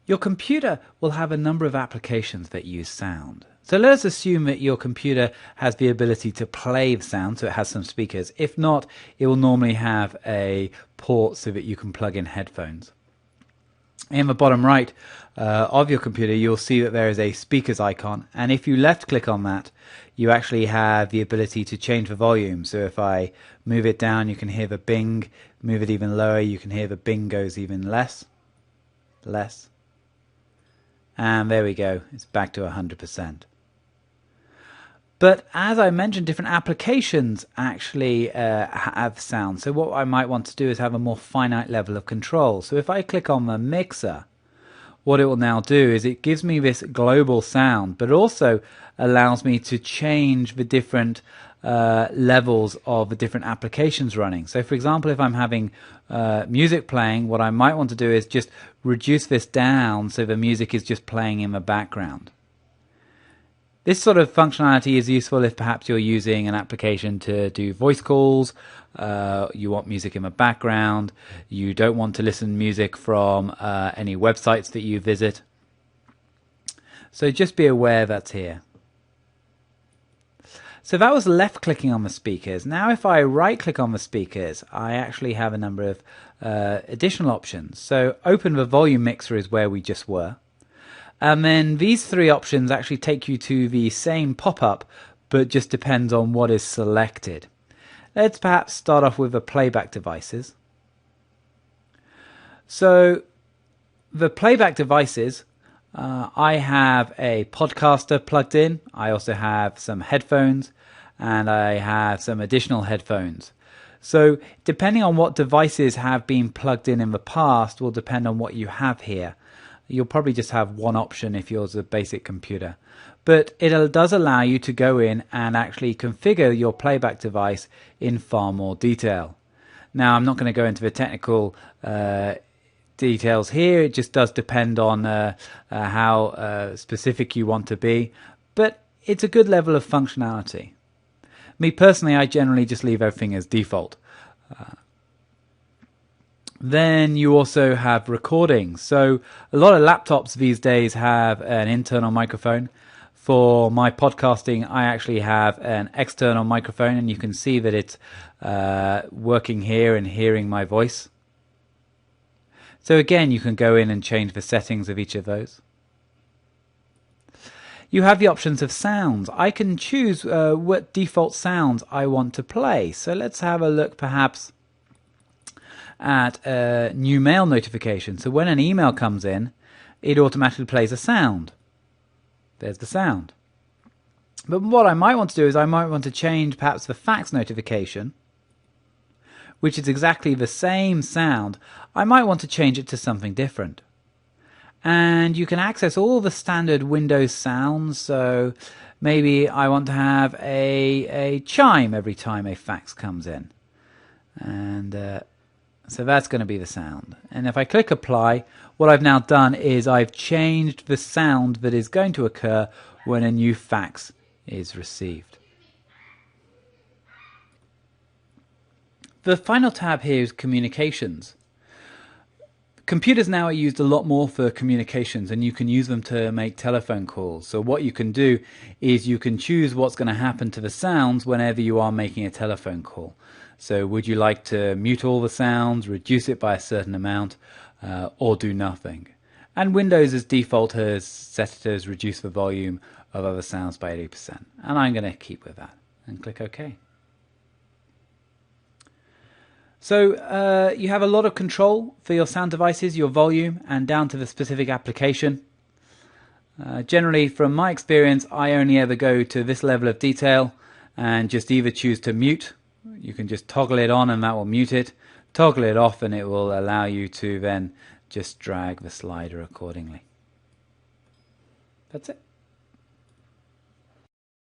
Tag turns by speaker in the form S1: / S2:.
S1: Your computer will have a number of applications that use sound. So let us assume that your computer has the ability to play the sound, so it has some speakers. If not, it will normally have a port so that you can plug in headphones. In the bottom right of your computer, you'll see that there is a speakers icon, and if you left click on that, you actually have the ability to change the volume. So if I move it down, you can hear the bing. Move it even lower, you can hear the bing goes even less. And there we go, it's back to 100%. But as I mentioned, different applications actually have sound. So what I might want to do is have a more finite level of control. So if I click on the mixer, what it will now do is it gives me this global sound, but also allows me to change the different levels of the different applications running. So for example, if I'm having music playing, what I might want to do is just reduce this down so the music is just playing in the background. This sort of functionality is useful if perhaps you're using an application to do voice calls, you want music in the background, you don't want to listen to music from any websites that you visit. So just be aware that's here. So that was left clicking on the speakers. Now if I right click on the speakers, I actually have a number of additional options. So open the volume mixer is where we just were. And then these three options actually take you to the same pop-up, but just depends on what is selected. Let's perhaps start off with the playback devices. So the playback devices, I have a podcaster plugged in. I also have some headphones, and I have some additional headphones. So depending on what devices have been plugged in the past will depend on what you have here. You'll probably just have one option if yours is a basic computer. But it does allow you to go in and actually configure your playback device in far more detail. Now, I'm not going to go into the technical details here. It just does depend on how specific you want to be. But it's a good level of functionality. Me personally, I generally just leave everything as default. Then you also have recording. So a lot of laptops these days have an internal microphone. For my podcasting, I actually have an external microphone, and you can see that it's working here and hearing my voice. So again, you can go in and change the settings of each of those. You have the options of sounds. I can choose what default sounds I want to play. So let's have a look perhaps at a new mail notification. So when an email comes in, it automatically plays a sound. There's the sound. But what I might want to do is I might want to change perhaps the fax notification, which is exactly the same sound. I might want to change it to something different. And you can access all the standard Windows sounds. So maybe I want to have a chime every time a fax comes in. And so that's going to be the sound. And if I click apply, what I've now done is I've changed the sound that is going to occur when a new fax is received. The final tab here is communications. Computers now are used a lot more for communications, and you can use them to make telephone calls. So what you can do is you can choose what's going to happen to the sounds whenever you are making a telephone call. So would you like to mute all the sounds, reduce it by a certain amount, or do nothing? And Windows as default has set it as reduce the volume of other sounds by 80%. And I'm going to keep with that and click OK. So you have a lot of control for your sound devices, your volume, and down to the specific application. Generally, from my experience, I only ever go to this level of detail and just either choose to mute. You can just toggle it on and that will mute it. Toggle it off and it will allow you to then just drag the slider accordingly. That's it.